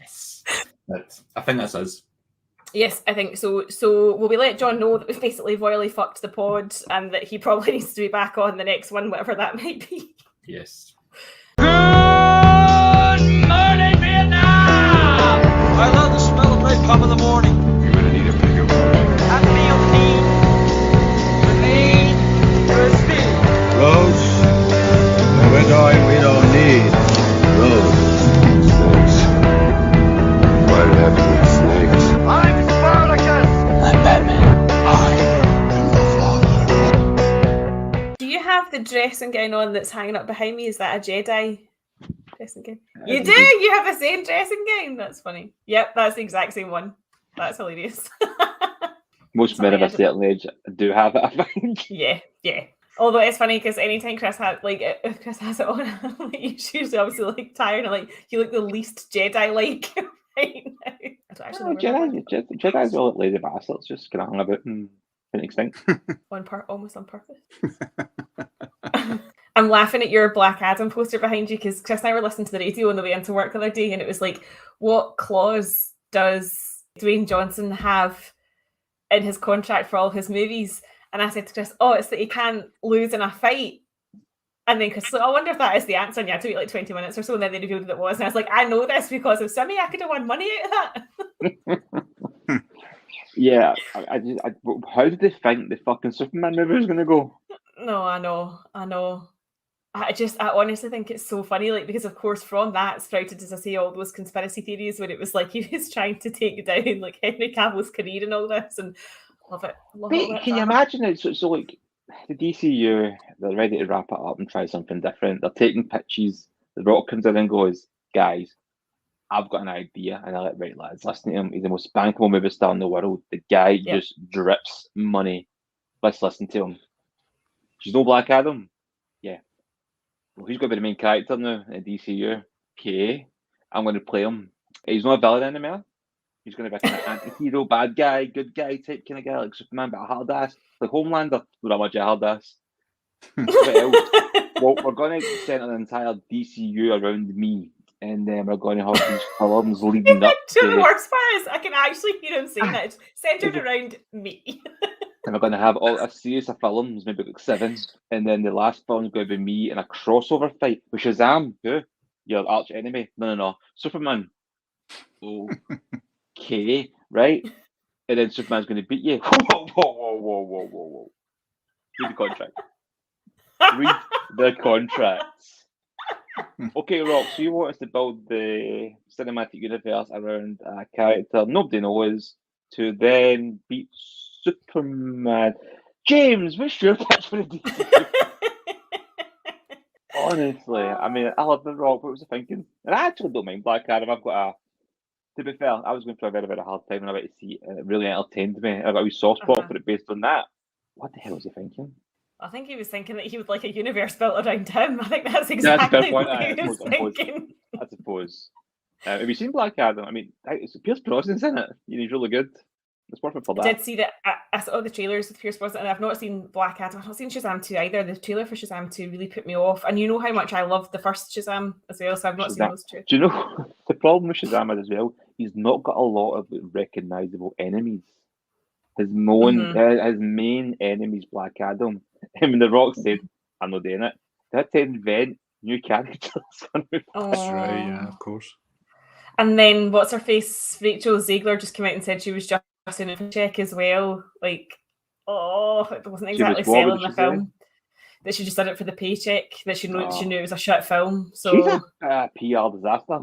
Yes. I think that's us. Yes, I think so. So will we let John know that we've basically royally fucked the pod and that he probably needs to be back on the next one, whatever that might be? Yes. Good morning, Vietnam! I love the smell of napalm in the morning. You're gonna need a bigger boat. I feel the need for speed. Roads? When we're going, we don't need roads. Snakes. What happened with snakes? I'm Spartacus! I'm Batman. I am the Father. Do you have the dressing gown on that's hanging up behind me? Is that a Jedi dressing gown? You do? You have the same dressing gown? That's funny. Yep, that's the exact same one. That's hilarious. Most men of a certain age do have it, I think. Yeah. Although it's funny because anytime Chris has if Chris has it on, he's usually obviously like tired and like you look the least Jedi-like right now. I don't actually Jedi's all lazy bastards, just kind of hung about and extinct. Almost on purpose. I'm laughing at your Black Adam poster behind you because Chris and I were listening to the radio on the way into work the other day, and it was like, what clause does Dwayne Johnson have in his contract for all his movies? And I said to Chris, it's that he can't lose in a fight. And then Chris was like, I wonder if that is the answer. And you had to wait like 20 minutes or so, and then they revealed that it was. And I was like, I know this because of Simi. I could have won money out of that. Yeah, how did they think the fucking Superman movie was going to go? No, I know. I honestly think it's so funny, like, because of course from that sprouted, as I say, all those conspiracy theories where it was like he was trying to take down like Henry Cavill's career and all this, and love it. Can you imagine it? So like the DCU, they're ready to wrap it up and try something different. They're taking pitches. The Rock comes in and goes, guys, I've got an idea, and I'm like, right, lads, listen to him. He's the most bankable movie star in the world. The guy just drips money. Let's listen to him. She's no Black Adam. Yeah. Well, he's going to be the main character now in DCU. Okay. I'm going to play him. He's not a villain anymore. He's going to be a kind of anti-hero, bad guy, good guy type kind of guy, like Superman, but a hard ass. Like Homelander, not much a hard ass. What else? Well, we're going to center the entire DCU around me, and then we're going to have these films leading up to... The worst part is I can actually hear him saying that. It's centered around me. And we're going to have a series of films, maybe like 7, and then the last film is going to be me in a crossover fight with Shazam. Who? Your arch enemy? No. Superman. Okay, right? And then Superman's going to beat you. Whoa. Read the contract. Read the contracts. Okay, Rock, so you want us to build the cinematic universe around a character nobody knows to then beat Superman. James, what's your pitch for the DC? Honestly, I mean, I love The Rock. What was I thinking? And I actually don't mind Black Adam. To be fair, I was going through a very, very hard time when I went to see it. It really entertained me. I got a wee soft spot for it based on that. What the hell was he thinking? I think he was thinking that he would like a universe built around him. I think that's exactly what he was thinking. I suppose. Have you seen Black Adam? I mean, Pierce Brosnan's in it. He's really good. It's perfect for that. I did see that. I saw the trailers with Pierce Brosnan, and I've not seen Black Adam. I've not seen Shazam 2 either. The trailer for Shazam 2 really put me off. And you know how much I loved the first Shazam as well, so I've not seen those two. Do you know the problem with Shazam as well? He's not got a lot of recognisable enemies. His main enemy is Black Adam. And when The Rock said, I'm not doing it, they had to invent new characters. That's right, yeah, of course. And then what's her face? Rachel Zegler just came out and said she was just in a check as well. Like, it wasn't exactly selling the film. That she just did it for the paycheck. That she knew it was a shit film. So she's a PR disaster.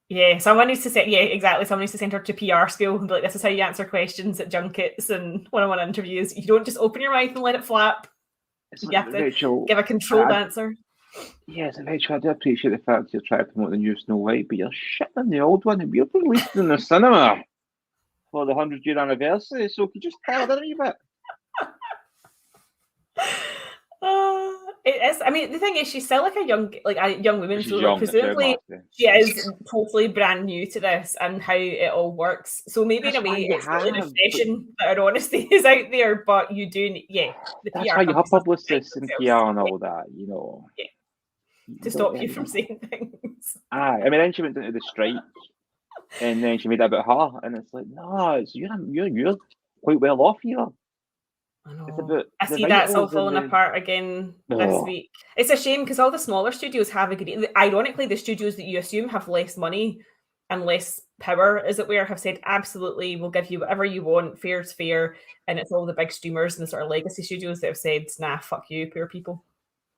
Yeah, someone needs to send. Yeah, exactly. Someone needs to send her to PR school and be like, "This is how you answer questions at junkets and one-on-one interviews. You don't just open your mouth and let it flap. You have to give a controlled answer." Yes, Rachel, I do appreciate the fact you're trying to promote the new Snow White, but you're shitting on the old one and we're releasing in the cinema for the 100-year anniversary. So could you just tell it a wee bit? It is. I mean, the thing is, she's still like a young woman. She's so young, presumably, she is totally brand new to this and how it all works. So maybe in a way, it's really refreshing that her honesty is out there. But you do, the that's PR why you have publicists and PR and all that, you know. Yeah. To stop you from saying things. I mean, then she went into the strike, And then she made it about her, and it's like, no, you're quite well off here. I know. It's about I the see that's all vitals and falling apart again this Oh. week. It's a shame because all the smaller studios have agreed. Ironically, the studios that you assume have less money and less power, as it were, have said absolutely, we'll give you whatever you want. Fair's fair, and it's all the big streamers and the sort of legacy studios that have said, "Nah, fuck you, poor people."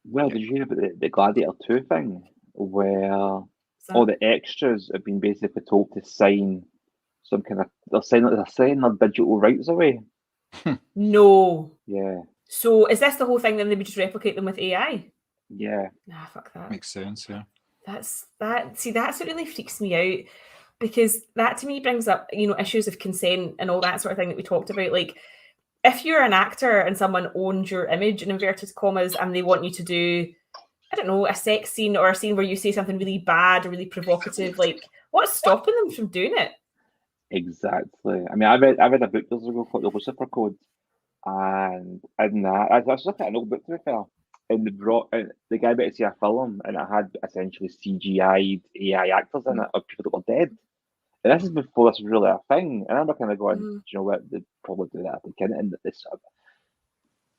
Well, did you hear about the Gladiator 2 thing, where all the extras have been basically told to sign some kind of they're signing their digital rights away. No. Yeah, So is this the whole thing? Then they would just replicate them with AI? yeah. Nah, fuck that. Makes sense, yeah. That's what really freaks me out, because that to me brings up, issues of consent and all that sort of thing that we talked about. Like, if you're an actor and someone owns your image in inverted commas and they want you to do, I don't know, a sex scene or a scene where you say something really bad or really provocative, like, what's stopping them from doing it? Exactly. I mean, I read a book years ago called The Lucifer Code, and in that, I was looking at an old book to be fair, and the guy went to see a film, and it had essentially CGI'd AI actors in it of people that were dead. And this is before this was really a thing. And I remember kind of going, do you know what? They'd probably do that again. And this,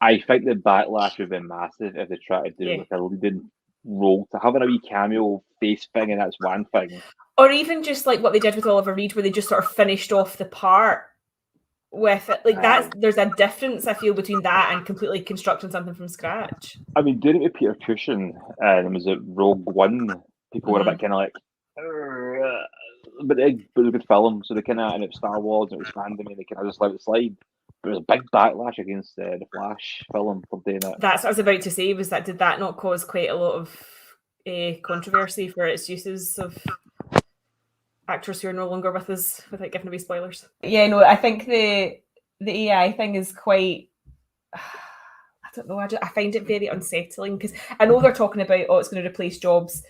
I think the backlash would be massive if they try to do like a leading role to having a wee cameo face thing, and that's one thing. Or even just like what they did with Oliver Reed, where they just sort of finished off the part with it. Like there's a difference, I feel, between that and completely constructing something from scratch. I mean, doing it with Peter Cushing, and was it Rogue One? People were a bit kind of like, but it was a good film, so they kind of, and it was Star Wars, and it was fandom, and they kind of just let it slide. But there was a big backlash against the Flash film for doing it. That's what I was about to say. Was that did that not cause quite a lot of controversy for its uses of actors who are no longer with us, without giving away spoilers? Yeah, no, I think the AI thing is quite. I don't know. I find it very unsettling because I know they're talking about it's going to replace jobs,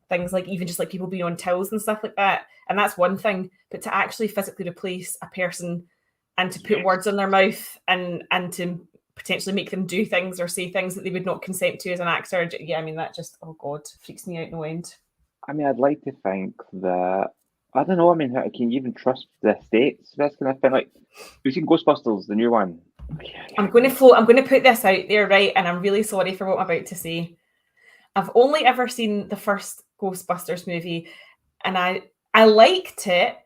things like even just like people being on tills and stuff like that, and that's one thing. But to actually physically replace a person and to put words in their mouth and to potentially make them do things or say things that they would not consent to as an actor, yeah, I mean that just freaks me out no end. I mean, I'd like to think that I don't know. I mean, can you even trust the estates? This kind of thing. Like, we've seen Ghostbusters, the new one. I'm going to put this out there, right? And I'm really sorry for what I'm about to say. I've only ever seen the first Ghostbusters movie, and I liked it,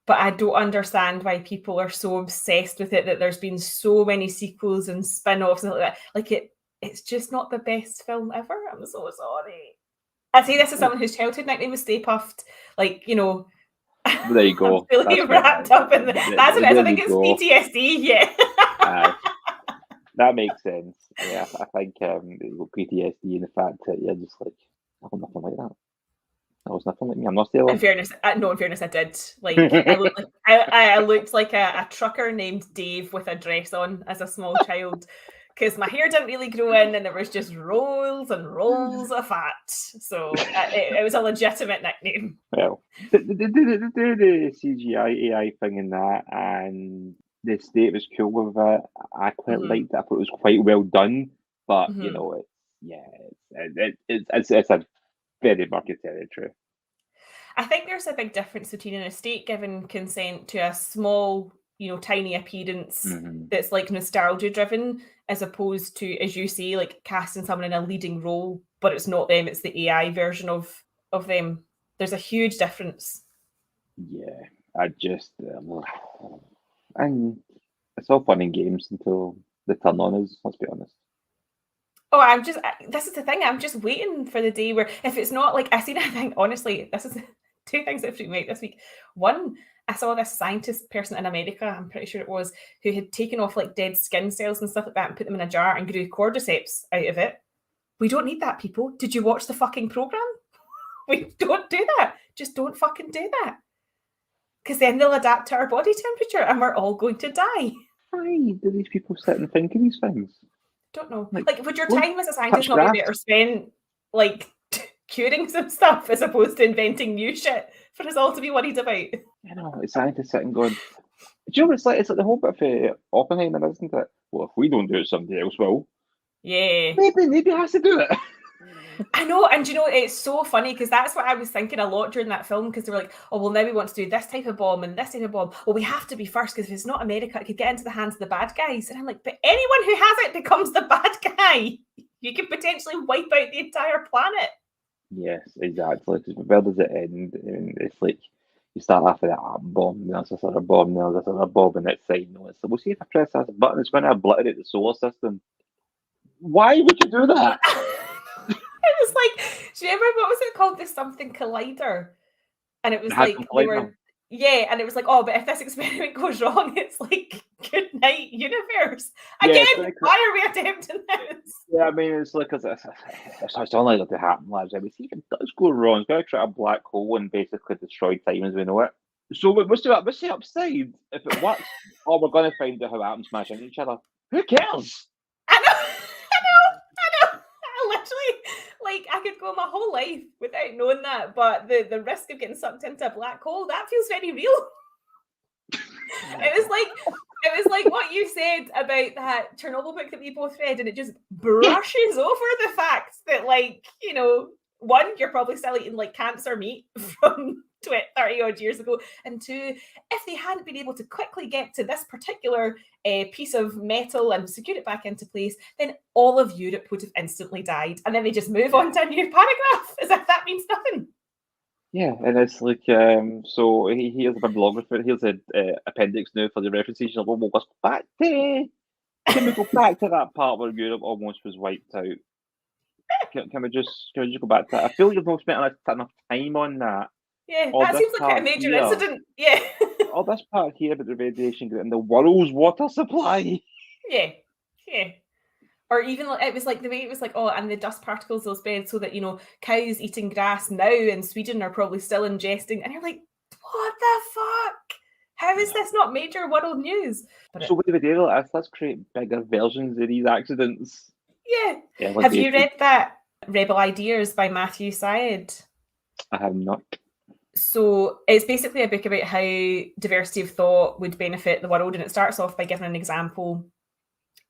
but I don't understand why people are so obsessed with it that there's been so many sequels and spin-offs and like that. Like it's just not the best film ever. I'm so sorry. I say this as someone whose childhood nickname was Stay Puffed. Like, there you go. I'm really wrapped up in that's what it is. I think it's PTSD. Yeah. That makes sense. Yeah, I think PTSD and the fact that you're just like, I want nothing like that. That was nothing like me. I'm not still. In fairness, I did. Like I looked like a trucker named Dave with a dress on as a small child, because my hair didn't really grow in, and there was just rolls and rolls of fat. So it was a legitimate nickname. Well, the CGI AI thing in that, and the estate was cool with it. I quite liked it. I thought it was quite well done, but it's a very murky territory. I think there's a big difference between an estate giving consent to a small, tiny appearance that's like nostalgia driven, as opposed to, as you say, like casting someone in a leading role, but it's not them, it's the AI version of them. There's a huge difference. Yeah, I just and it's all fun and games until the turn on is, let's be honest. Oh, this is the thing, I'm just waiting for the day where, if it's not like, I think, honestly, this is two things that freaked me out this week. One, I saw this scientist person in America, I'm pretty sure it was, who had taken off like dead skin cells and stuff like that and put them in a jar and grew cordyceps out of it. We don't need that, people. Did you watch the fucking program? We don't do that. Just don't fucking do that. Because then they'll adapt to our body temperature and we're all going to die. Why do these people sit and think of these things? Don't know. Like would your time as a scientist not be better spent like curing some stuff as opposed to inventing new shit for us all to be worried about? You know, scientists sitting going, do you know what it's like? It's like the whole bit of Oppenheimer, isn't it? Well, if we don't do it, somebody else will. Yeah. Maybe he has to do it. I know, and you know, it's so funny because that's what I was thinking a lot during that film, because they were like, oh, well, now we want to do this type of bomb and this type of bomb. Well, we have to be first because if it's not America, it could get into the hands of the bad guys. And I'm like, but anyone who has it becomes the bad guy. You could potentially wipe out the entire planet. Yes, exactly. Because where does it end? And it's like you start off with a bomb, and there's this other bomb, and there's this other bomb, and it's like, no, it's, we'll see if I press this button, it's going to obliterate the solar system. Why would you do that? It was like, do you remember, what was it called? The something collider. And it was It had like, some they collider. were, yeah, and it was like, oh, but if this experiment goes wrong, it's like, good night, universe. Yeah, Again, it's like- why are we attempting this? Yeah, I mean, it's like, it's only like to happen, lads. I mean, see if it does go wrong, it's going to create a black hole and basically destroy time as we know it. So what's the upside? If it works, oh, we're going to find out how atoms smash into each other. Who cares? I know. I literally, like, I could go my whole life without knowing that, but the risk of getting sucked into a black hole, that feels very real. It was like what you said about that Chernobyl book that we both read, and it just brushes over the fact that, like, you know, one, you're probably still eating like cancer meat from 30 odd years ago, and two, if they hadn't been able to quickly get to this particular piece of metal and secure it back into place, then all of Europe would have instantly died, and then they just move on to a new paragraph as if that means nothing. Yeah, and it's like, so here's a bibliographer, here's an appendix now for the references. You're like, well, we'll go back to, can we go back to that part where Europe almost was wiped out? Can we just go back to that? I feel you've not spent enough time on that. Yeah, All that this seems like a part major here. incident. Yeah. All this part here about the radiation and the world's water supply. Yeah. Or even, it was like the way it was like, oh, and the dust particles will spread so that, you know, cows eating grass now in Sweden are probably still ingesting. And you're like, what the fuck? How is this not major world news? But So what do we do? Let's create bigger versions of these accidents. yeah. Have you read that Rebel Ideas by Matthew Syed? I have not. So it's basically a book about how diversity of thought would benefit the world, and it starts off by giving an example.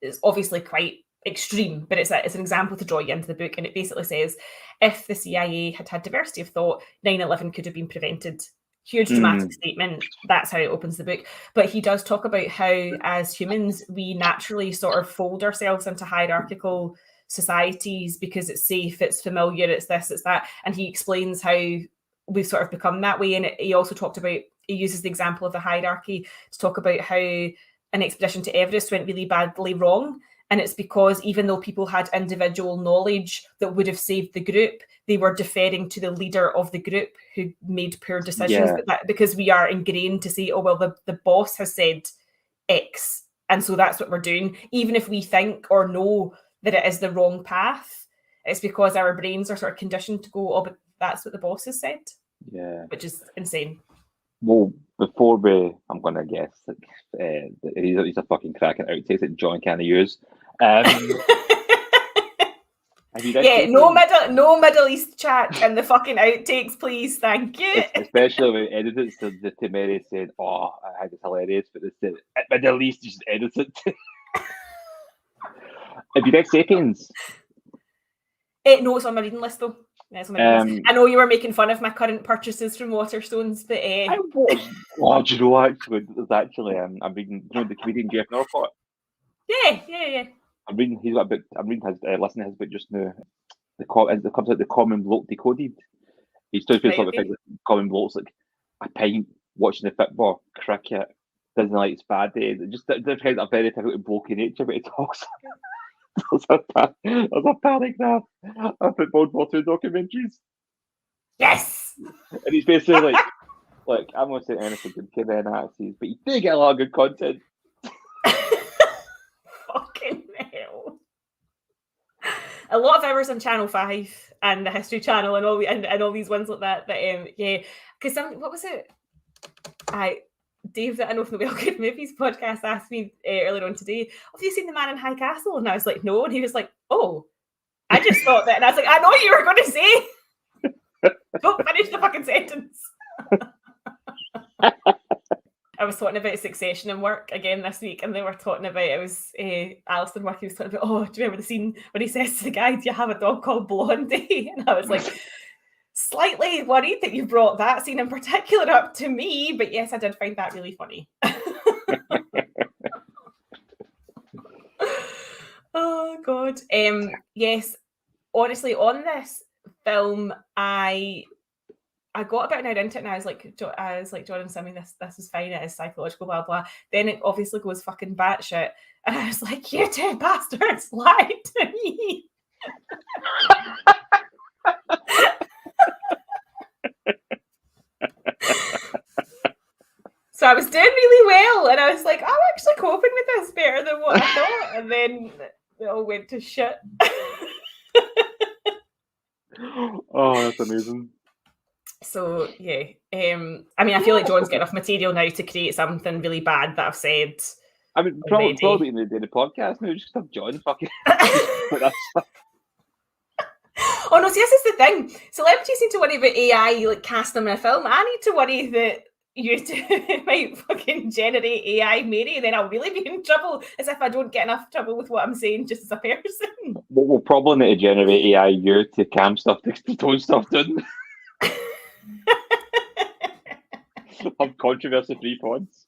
It's obviously quite extreme, but it's an example to draw you into the book, and it basically says if the CIA had diversity of thought, 9/11 could have been prevented. Huge dramatic statement. That's how it opens the book. But he does talk about how, as humans, we naturally sort of fold ourselves into hierarchical societies because it's safe, it's familiar, it's this, it's that, and he explains how we've sort of become that way. And he also talked about, he uses the example of the hierarchy to talk about how an expedition to Everest went really badly wrong. And it's because even though people had individual knowledge that would have saved the group, they were deferring to the leader of the group who made poor decisions. Yeah. But because we are ingrained to say, oh, well, the boss has said X, and so that's what we're doing. Even if we think or know that it is the wrong path, it's because our brains are sort of conditioned to go, oh, but that's what the boss has said. Yeah. Which is insane. Well, before I'm going to guess, like, he's a fucking cracking outtakes that John can't use. Have you read Yeah, Sapiens? no Middle East chat in the fucking outtakes, please. Thank you. Especially when editors to Mary saying, "Oh, I had this hilarious," but they said, "At the least, you just edit it." Have you read Sapiens? No, it's on my reading list though. Yeah, it's on my reading list. I know you were making fun of my current purchases from Waterstones, but I was. Oh, do you know actually? There's actually I'm reading. You know the comedian Jeff Norfolk. Yeah. I'm reading. He's got a book. I'm reading his. Listening to his book just now. It comes out, The Common Bloke Decoded. He's talking about Right, okay. things like common blokes, like a pint, watching the football, cricket, doesn't like it's bad days. It just depends on a very difficult blokey nature, but he talks. There's a paragraph of football water documentaries. Yes. And he's basically like, I'm going to say anything good to the Nazis, but you do get a lot of good content. Fucking hell. A lot of hours on Channel 5 and the History Channel and all these ones like that. But yeah, because what was it? Dave, that I know from the Well Good Movies podcast, asked me earlier on today, have you seen The Man in High Castle? And I was like, no. And he was like, oh, I just thought that. And I was like, I know what you were going to say. Don't finish the fucking sentence. I was talking about Succession in work again this week, and they were talking about, it was Alistair work, he was talking about, oh, do you remember the scene when he says to the guy, do you have a dog called Blondie? And I was like, slightly worried that you brought that scene in particular up to me, but yes, I did find that really funny. Oh God. Yes, honestly, on this film, I got about an hour into it, and I was like, John and Simon, this is fine, it is psychological, blah blah. Then it obviously goes fucking batshit, and I was like, you two bastards lied to me. So I was doing really well, and I was like, I'm actually coping with this better than what I thought, and then it all went to shit. Oh, that's amazing. So yeah, I mean, I feel like John's got enough material now to create something really bad that I've said. I mean, probably in the podcast now, just have John fucking. Oh no, see, this is the thing. Celebrities need to worry about AI like casting them in a film. I need to worry that you two might fucking generate AI Mary, and then I'll really be in trouble, as if I don't get enough trouble with what I'm saying just as a person. We'll probably need to generate AI you to cam stuff to tone stuff down. Have controversy-free pods.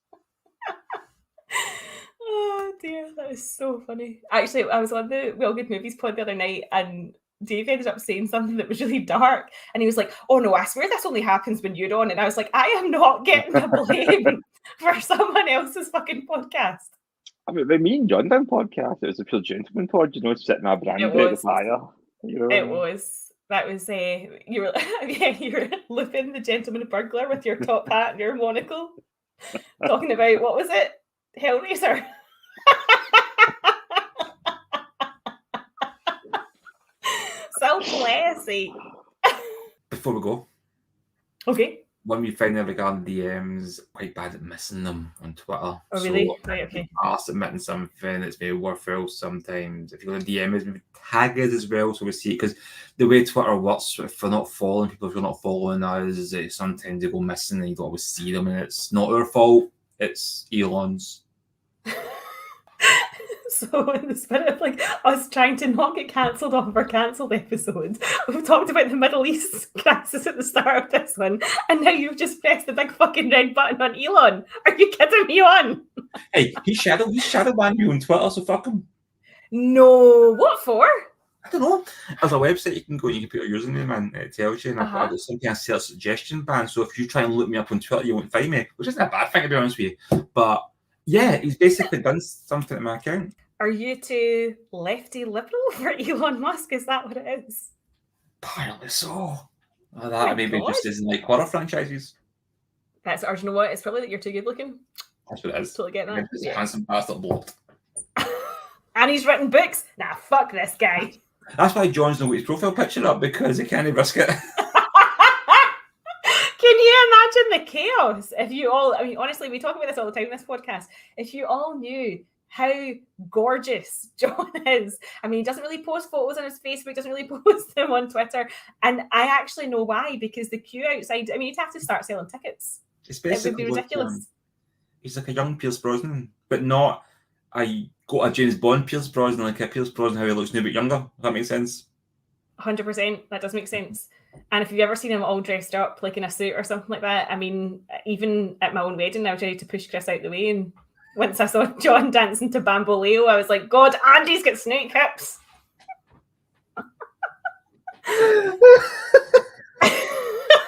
Oh dear, that is so funny. Actually, I was on the Well Good Movies pod the other night, and Dave ended up saying something that was really dark, and he was like, oh no, I swear this only happens when you're on. And I was like, I am not getting the blame for someone else's fucking podcast. I mean, when me and John done podcast, it was a pure gentleman pod, you know, sitting our brand by the fire. You know? It was. That was you were you were Lupin the gentleman burglar with your top hat and your monocle, talking about, what was it? Hellraiser. Self-blessy. Before we go, Okay. when we find out regarding DMs, quite bad at missing them on Twitter. Oh really? So, Right, okay. ask submitting something, it's maybe worthwhile sometimes. If you go to DM us, maybe tag us as well so we see it, because the way Twitter works, if we're not following people, if you're not following us, sometimes they go missing and you don't always see them, and it's not our fault, it's Elon's. So in the spirit of like us trying to not get cancelled off of our cancelled episodes, we've talked about the Middle East crisis at the start of this one, and now you've just pressed the big fucking red button on Elon. Are you kidding me on? Hey, he shadow banned you on Twitter, so fuck him. No, what for? I don't know. There's a website you can go and you can put your username in, it tells you, and I've got some kind of self suggestion ban. So if you try and look me up on Twitter, you won't find me, which isn't a bad thing to be honest with you. But yeah, he's basically done something to my account. Are you too lefty liberal for Elon Musk? Is that what it is? Apparently so. Well, that maybe just isn't like horror franchises. That's, or do you know what? It's probably that you're too good looking. That's what it is. Totally get that. It's a handsome bastard bloke. And he's written books. Nah, fuck this guy. That's why John's not got his profile picture up, because he can't risk it. Can you imagine the chaos if you all, I mean, honestly, we talk about this all the time in this podcast. If you all knew how gorgeous John is. I mean, he doesn't really post photos on his Facebook, doesn't really post them on Twitter. And I actually know why, because the queue outside, I mean, you'd have to start selling tickets. It's It would be basically ridiculous. he's like a young Pierce Brosnan, but not a James Bond Pierce Brosnan, like a Pierce Brosnan how he looks now, but younger. If that makes sense. 100%. That does make sense. And if you've ever seen him all dressed up, like in a suit or something like that, I mean, even at my own wedding, I was ready to push Chris out the way. And once I saw John dancing to Bamboleo, I was like, God, Andy's got snake hips.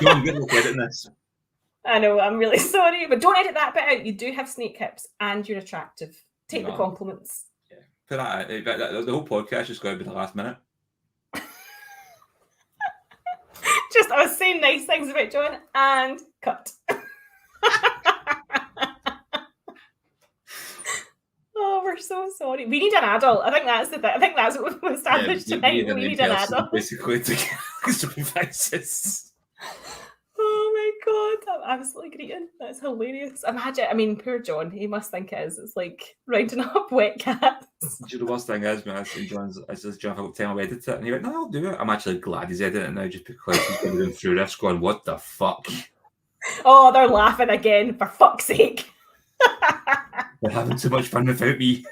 John, good luck editing this. I know, I'm really sorry, but don't edit that bit out. You do have snake hips and you're attractive. Take the compliments. Yeah. Put that, the whole podcast just got to be the last minute. Just I was saying nice things about John and cut. Oh, we're so sorry. We need an adult. I think that's the thing. I think that's what we've established tonight. We need an adult. Basically, to supervise this. Oh my God, I'm absolutely greeting. That's hilarious. Imagine, I mean, poor John, he must think it is. It's like rounding up wet cats. Do you know the worst thing is when I see John, I said, John, I've got time to edit it. And he went, no, I'll do it. I'm actually glad he's editing it now just because he's going through this going, what the fuck? Oh, they're laughing again, for fuck's sake. They're having too much fun without me.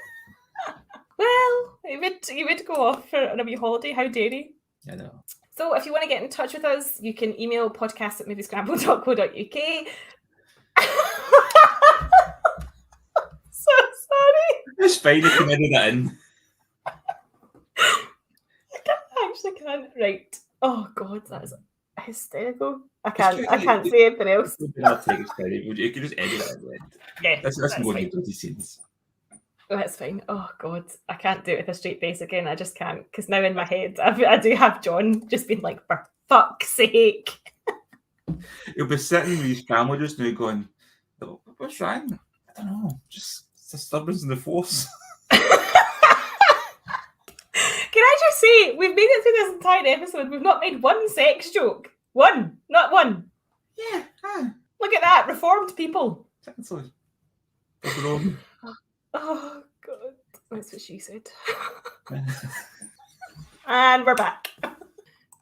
Well, you would go off on a wee holiday. How dare you? I know. So if you want to get in touch with us, you can email podcast@moviescramble.co.uk. So sorry. It's fine, you can edit that in. I can't. Right. Oh God, that's hysterical. I can't say anything else. I'll take it steady. You can just edit that at the end. Yeah, That's that's more fine. than 20 scenes. That's fine. Oh God, I can't do it with a straight face again. I just can't, because now in my head I do have John just being like, for fuck's sake. You'll be sitting with his family just now going, "Oh, what's wrong? I don't know. Just disturbance in the force." Can I just say, we've made it through this entire episode. We've not made one sex joke. One. Not one. Yeah. Look at that. Reformed people. Essentially. They're grown. Oh, God. That's what she said. And we're back.